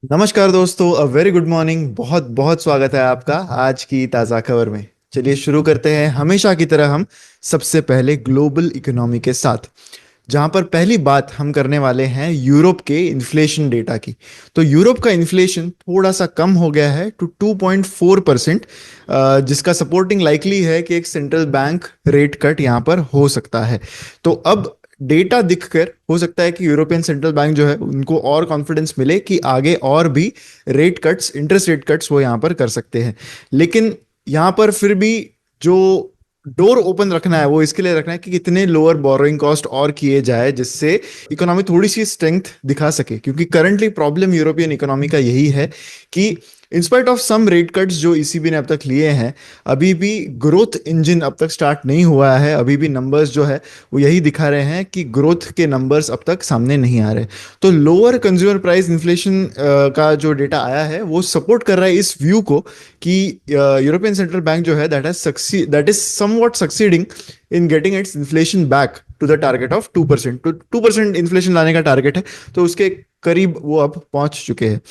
नमस्कार दोस्तों, a very good morning. बहुत बहुत स्वागत है आपका आज की ताज़ा खबर में। चलिए शुरू करते हैं हमेशा की तरह हम सबसे पहले ग्लोबल इकोनॉमी के साथ, जहां पर पहली बात हम करने वाले हैं यूरोप के इन्फ्लेशन डेटा की। तो यूरोप का इन्फ्लेशन थोड़ा सा कम हो गया है टू 2.4%, जिसका सपोर्टिंग लाइकली है कि एक सेंट्रल बैंक रेट कट यहां पर हो सकता है। तो अब डेटा दिखकर हो सकता है कि यूरोपियन सेंट्रल बैंक जो है उनको और कॉन्फिडेंस मिले कि आगे और भी rate cuts, interest rate cuts वो यहां पर कर सकते हैं। लेकिन यहां पर फिर भी जो डोर ओपन रखना है वो इसके लिए रखना है कि कितने लोअर बोरोइंग कॉस्ट और किए जाए, जिससे इकोनॉमी थोड़ी सी स्ट्रेंथ दिखा सके। क्योंकि करंटली प्रॉब्लम यूरोपियन इकोनॉमी का यही है कि in spite of some rate cuts जो ईसीबी ने अब तक लिए हैं, अभी भी ग्रोथ इंजन अब तक स्टार्ट नहीं हुआ है। अभी भी नंबर्स जो है वो यही दिखा रहे हैं कि ग्रोथ के नंबर्स अब तक सामने नहीं आ रहे। तो लोअर कंज्यूमर प्राइस इन्फ्लेशन का जो डेटा आया है वो सपोर्ट कर रहा है इस व्यू को कि यूरोपियन सेंट्रल बैंक जो है that is somewhat succeeding in getting its inflation back to the target of 2%। तो 2% इन्फ्लेशन लाने का टारगेट है, तो उसके करीब वो अब पहुंच चुके हैं।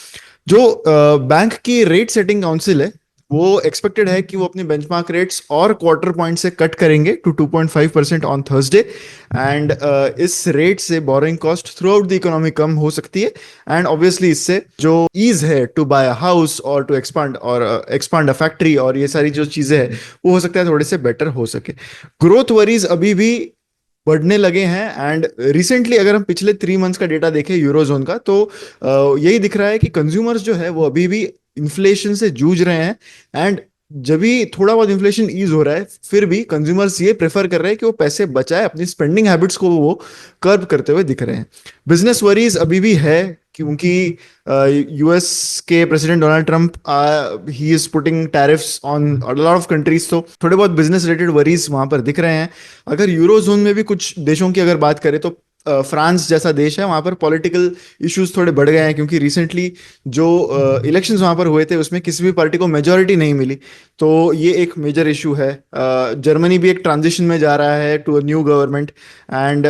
जो बैंक की रेट सेटिंग काउंसिल है वो एक्सपेक्टेड है कि वो अपने बेंचमार्क रेट्स और क्वार्टर पॉइंट से कट करेंगे टू 2.5% ऑन थर्सडे। एंड इस रेट से borrowing cost throughout the economy कम हो सकती है। एंड ऑब्वियसली इससे जो ईज है टू बाय अ हाउस और टू एक्सपांड अ फैक्ट्री और ये सारी जो चीजें हैं वो हो सकता है थोड़े से बेटर हो सके। ग्रोथ वरीज अभी भी बढ़ने लगे हैं। एंड रिसेंटली अगर हम पिछले 3 मंथ्स का डेटा देखें यूरोजोन का, तो यही दिख रहा है कि कंज्यूमर्स जो है वो अभी भी इन्फ्लेशन से जूझ रहे हैं। एंड जब भी थोड़ा बहुत इन्फ्लेशन ईज हो रहा है, फिर भी कंज्यूमर्स ये प्रेफर कर रहे हैं कि वो पैसे बचाए, अपनी स्पेंडिंग हैबिट्स को वो कर्ब करते हुए दिख रहे हैं। बिजनेस वरीज अभी भी है, क्योंकि यूएस के president Donald Trump he is putting tariffs on lot of countries. तो थोड़े बहुत बिजनेस रिलेटेड वरीज वहां पर दिख रहे हैं। अगर यूरो जोन में भी कुछ देशों की अगर बात करें, तो फ्रांस जैसा देश है, वहां पर पॉलिटिकल इश्यूज थोड़े बढ़ गए हैं, क्योंकि रिसेंटली जो इलेक्शंस वहां पर हुए थे उसमें किसी भी पार्टी को मेजोरिटी नहीं मिली। तो ये एक मेजर इशू है। जर्मनी भी एक ट्रांजिशन में जा रहा है to a new government. And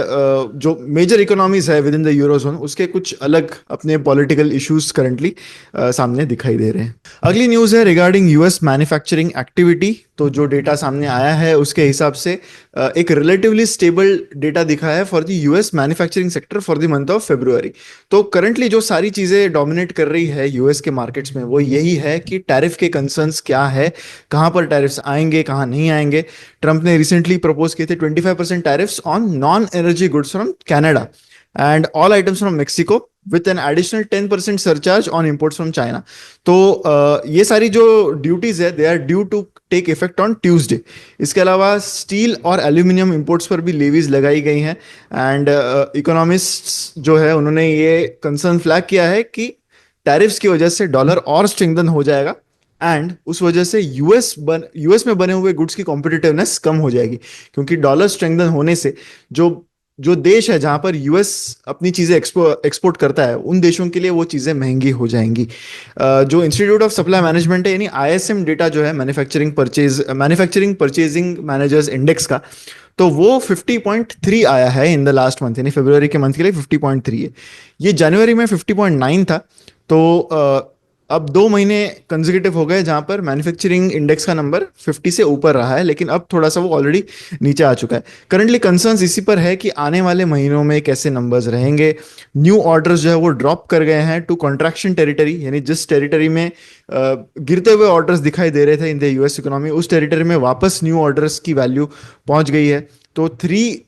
जो मेजर इकोनॉमीज है विद इन द यूरोजोन, उसके कुछ अलग अपने पॉलिटिकल इश्यूज करंटली सामने दिखाई दे रहे हैं। अगली न्यूज है रिगार्डिंग यूएस मैन्युफैक्चरिंग एक्टिविटी। तो जो डेटा सामने आया है उसके हिसाब से एक रिलेटिवली स्टेबल डेटा दिखा है for the US manufacturing sector for the month of February. तो करंटली जो सारी चीजें डोमिनेट कर रही है यूएस के मार्केट्स में वो यही है कि टैरिफ के कंसर्न्स क्या है, कहां पर टैरिफ्स आएंगे, कहां नहीं आएंगे। ट्रंप ने रिसेंटली प्रपोज किए थे 25% tariffs on non energy goods from Canada and all items from Mexico with an additional 10% surcharge on imports from China. तो ये सारी जो ड्यूटीज है they are due to take effect on Tuesday. इसके अलावा steel और एल्यूमिनियम इंपोर्ट्स पर भी लेवीज लगाई गई हैं। एंड इकोनॉमिस्ट्स जो है उन्होंने ये कंसर्न फ्लैग किया है कि टैरिफ्स की वजह से डॉलर और स्ट्रेंथन हो जाएगा। एंड उस वजह से यूएस में बने हुए गुड्स की कॉम्पिटिटिवनेस कम हो जाएगी, क्योंकि डॉलर स्ट्रेंथन होने से जो जो देश है जहां पर यूएस अपनी चीजें एक्सपोर्ट करता है उन देशों के लिए वो चीजें महंगी हो जाएंगी। जो इंस्टीट्यूट ऑफ सप्लाई मैनेजमेंट है, यानी आईएसएम डेटा जो है मैन्युफैक्चरिंग परचेजिंग मैनेजर्स इंडेक्स का, तो वो 50.3 आया है इन द लास्ट मंथ, यानी फरवरी के मंथ के लिए 50.3 है। ये जनवरी में 50.9 था। तो अब 2 महीने कंजिक्यूटिव हो गए जहां पर मैन्युफैक्चरिंग इंडेक्स का नंबर 50 से ऊपर रहा है, लेकिन अब थोड़ा सा वो ऑलरेडी नीचे आ चुका है। करंटली कंसर्न्स इसी पर है कि आने वाले महीनों में कैसे नंबर्स रहेंगे। न्यू ऑर्डर्स जो है वो ड्रॉप कर गए हैं टू कॉन्ट्रैक्शन टेरिटरी, यानी जिस टेरिटरी में गिरते हुए ऑर्डर्स दिखाई दे रहे थे इन द यूएस इकोनॉमी, उस टेरिटरी में वापस न्यू ऑर्डर्स की वैल्यू पहुंच गई है। तो three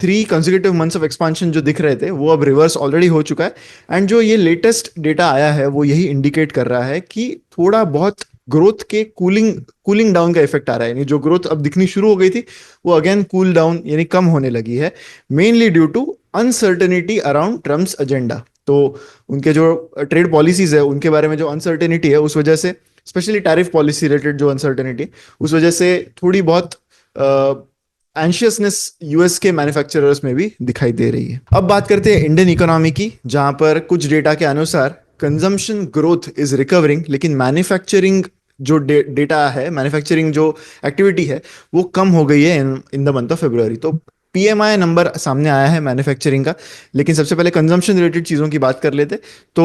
three consecutive months of expansion जो दिख रहे थे वो अब रिवर्स ऑलरेडी हो चुका है। एंड जो ये लेटेस्ट डेटा आया है वो यही इंडिकेट कर रहा है कि थोड़ा बहुत ग्रोथ के कूलिंग कूलिंग डाउन का इफेक्ट आ रहा है, यानी जो ग्रोथ अब दिखनी शुरू हो गई थी वो अगेन कूल डाउन यानी कम होने लगी है, mainly due to uncertainty around Trump's agenda. तो उनके जो ट्रेड पॉलिसीज है उनके बारे में जो अनसर्टेनिटी है उस वजह से, स्पेशली टैरिफ पॉलिसी रिलेटेड जो अनसर्टेनिटी, उस वजह से थोड़ी बहुत एंशियसनेस यूएस के मैन्युफैक्चरर्स में भी दिखाई दे रही है। अब बात करते हैं इंडियन इकोनॉमी की, जहां पर कुछ डेटा के अनुसार कंजम्पशन ग्रोथ इज रिकवरिंग, लेकिन मैन्युफैक्चरिंग जो डेटा है, मैन्युफैक्चरिंग जो एक्टिविटी है वो कम हो गई है in the month of February. तो पीएमआई नंबर सामने आया है मैन्युफैक्चरिंग का, लेकिन सबसे पहले कंजम्पशन रिलेटेड चीज़ों की बात कर लेते। तो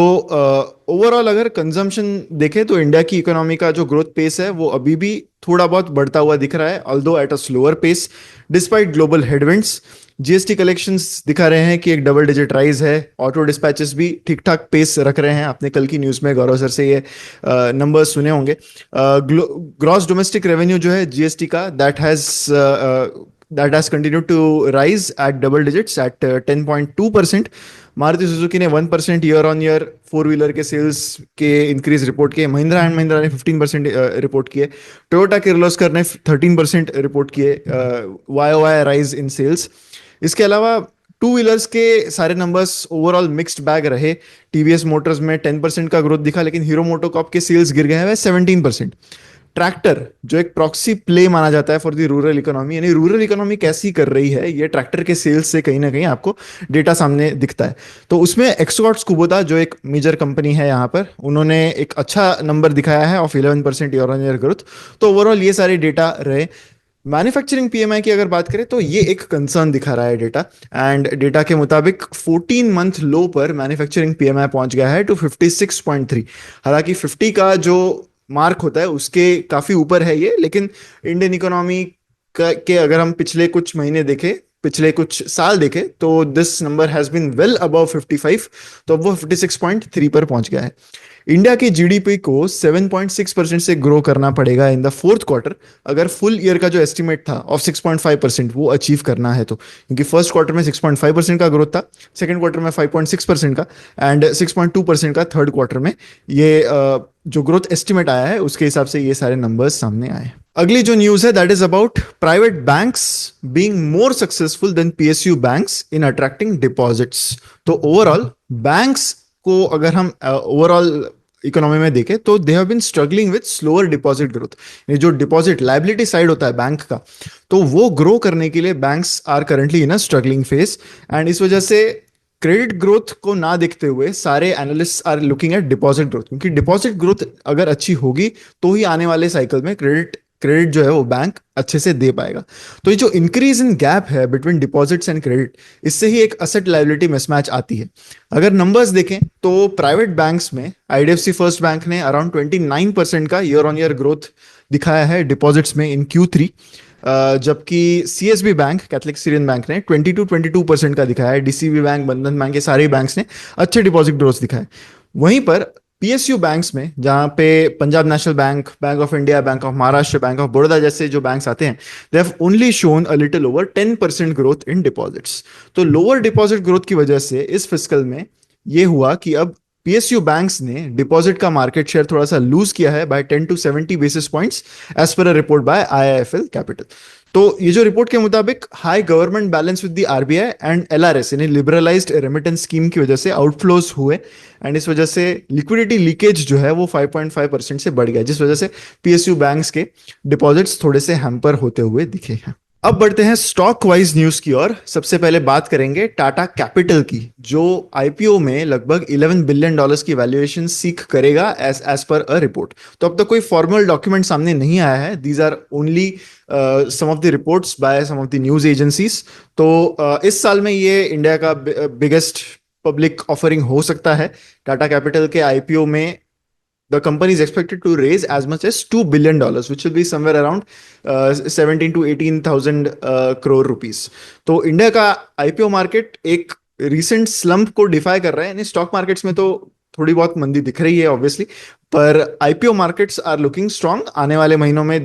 ओवरऑल अगर कंजम्पशन देखें तो इंडिया की इकोनॉमी का जो ग्रोथ पेस है वो अभी भी थोड़ा बहुत बढ़ता हुआ दिख रहा है, although at a slower pace despite global headwinds. GST collections दिखा रहे हैं कि एक डबल डिजिट राइज है, ऑटो डिस्पैचेस भी ठीक ठाक पेस रख रहे हैं। आपने कल की न्यूज़ में गौरव सर से ये नंबर्स सुने होंगे। ग्रॉस डोमेस्टिक रेवेन्यू जो है जीएसटी का, that has continued to rise at double digits at 10.2%। Maruti Suzuki ने 1% year on year four wheeler के सेल्स के इंक्रीज रिपोर्ट किए। महिंद्रा एंड महिंद्रा ने 15% रिपोर्ट किए। टोयोटा किर्लोस्कर ने 13% रिपोर्ट किए Y O Y rise in sales. इसके अलावा टू व्हीलर्स के सारे नंबर्स ओवरऑल मिक्स्ड बैग रहे। टीवीएस मोटर्स में 10% का ग्रोथ दिखा, लेकिन हीरो मोटोकॉर्प के सेल्स गिर गए हैं 17%। ट्रैक्टर जो एक प्रॉक्सी प्ले माना जाता है फॉर द रूरल इकोनॉमी, यानी रूरल इकोनॉमी कैसी कर रही है, ये ट्रैक्टर के सेल्स से कहीं ना कहीं आपको डेटा सामने दिखता है। तो उसमें एक्सकॉर्ट्स कुबोटा जो एक मेजर कंपनी है यहाँ पर, उन्होंने एक अच्छा नंबर दिखाया है of 11% year on year growth. तो ओवरऑल ये सारे डेटा रहे। मैन्युफैक्चरिंग पीएमआई की अगर बात करें तो ये एक कंसर्न दिखा रहा है डेटा, एंड डेटा के मुताबिक 14 मंथ लो पर मैन्युफैक्चरिंग पीएमआई पहुंच गया है टू 56.3। हालांकि 50 का जो मार्क होता है उसके काफी ऊपर है ये, लेकिन इंडियन इकोनॉमी के अगर हम पिछले कुछ महीने देखें, पिछले कुछ साल देखें, तो this number has been well above 55। तो अब वो 56.3 पर पहुंच गया है। इंडिया की जीडीपी को 7.6% से ग्रो करना पड़ेगा इन द फोर्थ क्वार्टर, अगर फुल ईयर का जो एस्टिमेट था ऑफ 6.5% वो अचीव करना है तो। क्योंकि फर्स्ट क्वार्टर में 6.5% का ग्रोथ था, सेकंड क्वार्टर में 5.6% का, एंड 6.2% का थर्ड क्वार्टर में। ये जो ग्रोथ एस्टिमेट आया है उसके हिसाब से ये सारे नंबर्स सामने आए। अगली जो न्यूज है that is about private banks being more successful than PSU banks in attracting deposits. तो ओवरऑल बैंक्स को अगर हम ओवरऑल इकोनॉमी में देखें तो they have been struggling with slower deposit growth. ये जो डिपॉजिट लाइबिलिटी साइड होता है बैंक का, तो वो ग्रो करने के लिए banks are currently in a struggling phase, and इस वजह से क्रेडिट ग्रोथ को ना देखते हुए सारे analyst are looking at deposit growth. क्योंकि डिपॉजिट ग्रोथ अगर अच्छी होगी तो ही आने वाले साइकिल में क्रेडिट जो है वो बैंक अच्छे से दे पाएगा। तो ये जो इंक्रीज इन गैप है बिटवीन डिपॉजिट्स एंड क्रेडिट, इससे ही एक असेट लायबिलिटी मिसमैच आती है। अगर नंबर्स देखें तो प्राइवेट बैंक्स में आईडीएफसी फर्स्ट बैंक ने अराउंड 29% का ईयर ऑन ईयर ग्रोथ दिखाया है डिपॉजिट्स में इन Q3, जबकि CSB bank, Catholic Syrian bank ने 22% का दिखाया है। डीसीबी बैंक, बंधन बैंक, ये सारे बैंक्स ने अच्छे डिपॉजिट ग्रोथ दिखाए। वहीं पर पीएसयू बैंक्स में, जहां पे Punjab national bank, bank of India, bank of Maharashtra, bank of Baroda जैसे जो बैंक्स आते हैं, they have only shown a little over 10% growth in deposits. तो लोअर डिपॉजिट ग्रोथ की वजह से इस फिस्कल में ये हुआ कि अब पीएसयू बैंक्स ने डिपॉजिट का मार्केट शेयर थोड़ा सा लूज किया है by 10 to 70 basis points as per a report by IIFL Capital. तो ये जो रिपोर्ट के मुताबिक high government balance with the RBI and LRS यानी लिबरलाइज्ड रेमिटेंस स्कीम की वजह से आउटफ्लोज हुए, एंड इस वजह से लिक्विडिटी लीकेज जो है वो 5.5% से बढ़ गया, जिस वजह से पीएसयू बैंक्स के डिपॉजिट्स थोड़े से हैम्पर होते हुए दिखे हैं। अब बढ़ते हैं स्टॉक वाइज न्यूज की ओर। सबसे पहले बात करेंगे टाटा कैपिटल की, जो आईपीओ में लगभग $11 बिलियन की वैल्यूएशन सीख करेगा एज पर अ रिपोर्ट। तो अब तक कोई फॉर्मल डॉक्यूमेंट सामने नहीं आया है, these are only some of the reports by some of the news agencies. तो इस साल में ये इंडिया का बिगेस्ट पब्लिक ऑफरिंग हो सकता है। टाटा कैपिटल के आईपीओ में the company is expected to raise as much as $2 billion, which will be somewhere around 17 to 18,000 crore rupees. तो इंडिया का आईपीओ मार्केट एक रिसेंट स्लम्प को डिफाई कर रहा है। यानी स्टॉक मार्केट्स में तो थोड़ी बहुत मंदी दिख रही है ऑब्वियसली, पर IPO markets are looking strong. आने वाले महीनों में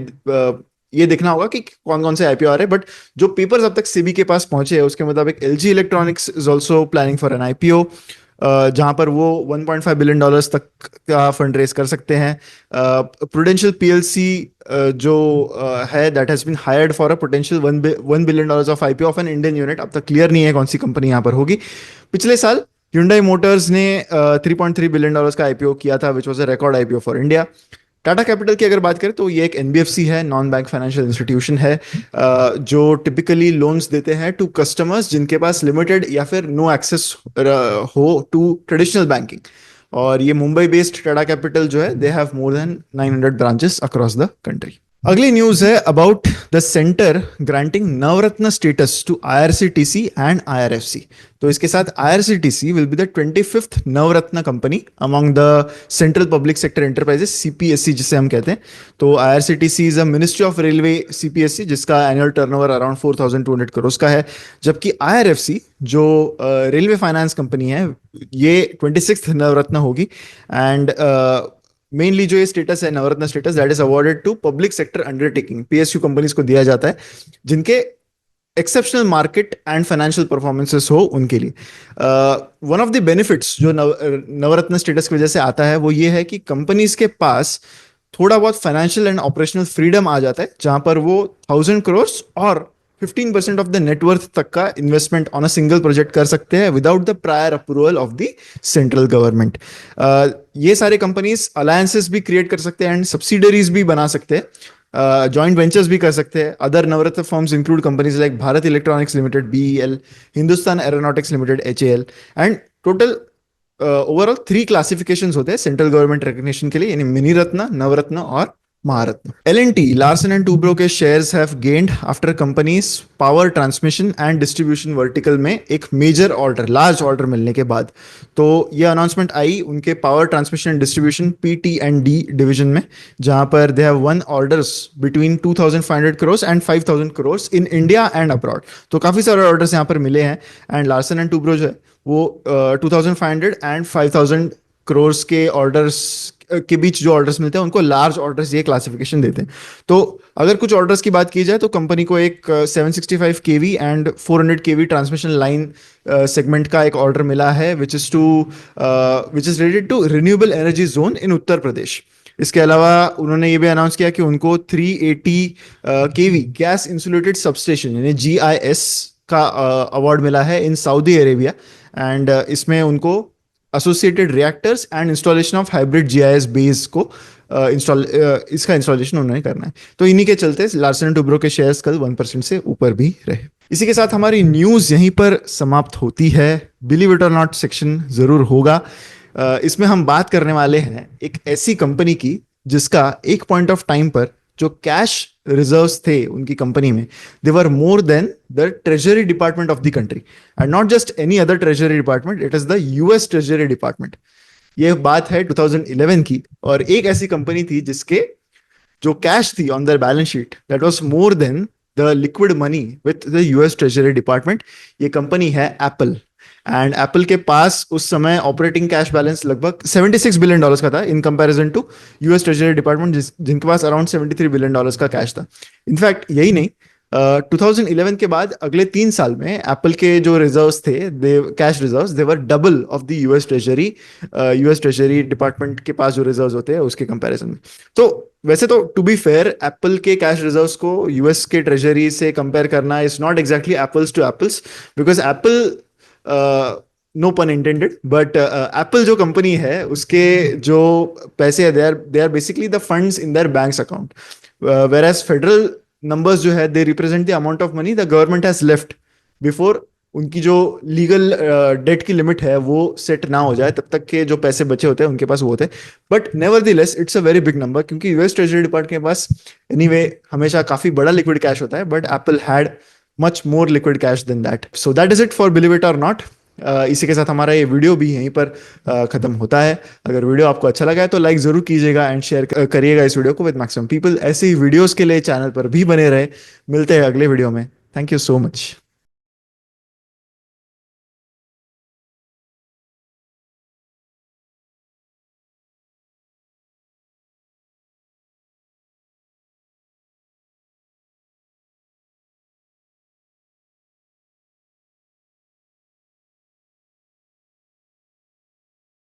ये देखना होगा कि कौन कौन से आईपीओ आ रहे हैं, बट जो पेपर्स अब तक सेबी के पास पहुंचे हैं उसके मुताबिक LG electronics is also planning for an IPO, जहां पर वो $1.5 बिलियन तक का फंड रेज कर सकते हैं। प्रूडेंशियल पीएलसी जो है that has been hired for a potential $1 billion of IPO of an Indian unit. अब तक क्लियर नहीं है कौन सी कंपनी यहाँ पर होगी। पिछले साल Hyundai मोटर्स ने $3.3 बिलियन का आईपीओ किया था, which was a record IPO for India. Tata capital की अगर बात करें तो ये एक एनबीएफसी है, नॉन बैंक फाइनेंशियल इंस्टीट्यूशन है, जो टिपिकली लोन्स देते हैं टू कस्टमर्स जिनके पास लिमिटेड या फिर नो एक्सेस हो टू ट्रेडिशनल बैंकिंग। और ये मुंबई बेस्ड टाटा कैपिटल जो है, they have more than 900 branches across the country. अगली न्यूज है about the centre granting Navratna status to IRCTC and IRFC. तो इसके साथ IRCTC will be the 25th Navratna company among the central public sector enterprises, CPSC जिसे हम कहते हैं। तो IRCTC is a ministry of railway CPSC जिसका एनुअल टर्नओवर अराउंड 4200 करोड़ का है। जबकि आईआरएफसी जो रेलवे फाइनेंस कंपनी है, ये 26th नवरत्न होगी। एंड मेनली जो ये स्टेटस है Navratna status, that is awarded to public sector undertaking, PSU companies को दिया जाता है जिनके exceptional market and financial performances हो उनके लिए। वन ऑफ द बेनिफिट्स जो नवरत्न स्टेटस की वजह से आता है वो ये है कि कंपनीज के पास थोड़ा बहुत फाइनेंशियल एंड ऑपरेशनल फ्रीडम आ जाता है, जहां पर वो 1000 करोड़ और 15% ऑफ द नेटवर्थ तक का investment on a single project कर सकते हैं without the prior approval of the central government. ये सारे कंपनीज अलायंसेस भी क्रिएट कर सकते हैं एंड सब्सिडरीज भी बना सकते हैं, जॉइंट वेंचर्स भी कर सकते हैं। Other Navratna firms include companies like Bharat electronics limited BEL, Hindustan aeronautics limited HAL. And total overall 3 classifications होते हैं सेंट्रल गवर्नमेंट रिकग्निशन के लिए, यानी मिनी रत्न, नवरत्न और महारत्न। L&T, Larsen and Toubro के shares have gained after companies power transmission and distribution vertical में एक major order, large order मिलने के बाद। तो ये अनाउंसमेंट आई उनके power transmission and distribution PT&D division में, जहां पर they have one orders between 2500 crore and 5000 crore in India and abroad. तो काफी सारे ऑर्डर्स यहाँ पर मिले हैं। एंड लार्सन एंड टूब्रो जो है वो 2500 एंड 5000 करोड़ के ऑर्डर्स के बीच जो ऑर्डर्स मिलते हैं उनको लार्ज ऑर्डर्स ये क्लासिफिकेशन देते हैं। तो अगर कुछ ऑर्डर्स की बात की जाए तो कंपनी को एक 765 kV and 400 kV transmission line segment का एक ऑर्डर मिला है which is related to renewable energy zone in Uttar Pradesh. इसके अलावा उन्होंने ये भी अनाउंस किया कि उनको 380 केवी गैस इंसुलेटेड सबस्टेशन यानी GIS का अवार्ड मिला है इन सऊदी अरेबिया। एंड इसमें उनको associated reactors and installation of hybrid GIS base को इसका इंस्टॉलेशन उन्होंने करना है। तो इन्हीं के चलते लार्सन एंड टूब्रो के शेयर्स कल 1% से ऊपर भी रहे। इसी के साथ हमारी न्यूज यहीं पर समाप्त होती है। बिलीव इट और नॉट सेक्शन जरूर होगा। इसमें हम बात करने वाले हैं एक ऐसी कंपनी की जिसका एक पॉइंट ऑफ टाइम पर जो कैश रिजर्व्स थे उनकी कंपनी में, they were more than the treasury department of the country and not just any other treasury department, it is the US treasury department. ये बात है 2011 की, और एक ऐसी कंपनी थी जिसके जो कैश थी on their balance sheet that was more than the liquid money with the US treasury department. ये कंपनी है एप्पल। एंड एप्पल के पास उस समय ऑपरेटिंग कैश बैलेंस लगभग $76 बिलियन का था in comparison to US treasury department जिनके पास अराउंड $73 बिलियन का कैश था। इनफैक्ट यही नहीं, 2011 के बाद अगले 3 साल में एप्पल के जो रिजर्व्स थे, cash reserves, they were double of the US treasury department के पास जो रिजर्व्स होते हैं उसके कंपैरिजन में। तो वैसे तो टू बी फेयर एप्पल के कैश रिजर्व्स को यूएस के ट्रेजरी से कंपेयर करना is not exactly apples to apples, because Apple, no pun intended, but Apple जो कंपनी है उसके जो पैसे है they are basically the funds in their banks account, whereas federal numbers जो है they represent the amount of money the government has left before उनकी जो लीगल डेट की लिमिट है वो सेट ना हो जाए, तब तक के जो पैसे बचे होते हैं उनके पास वो होते हैं। But nevertheless it's a very big number, क्योंकि यूएस ट्रेजरी डिपार्टमेंट के पास एनीवे हमेशा काफी बड़ा लिक्विड कैश होता है, but Apple had much more liquid cash than that. So that is it for believe it और नॉट। इसी के साथ हमारा ये वीडियो भी यहीं पर खत्म होता है। अगर वीडियो आपको अच्छा लगा है तो लाइक जरूर कीजिएगा एंड शेयर करिएगा इस वीडियो को विद मैक्सिमम पीपल। ऐसे ही वीडियोस के लिए चैनल पर भी बने रहे। मिलते हैं अगले वीडियो में। Thank you so much.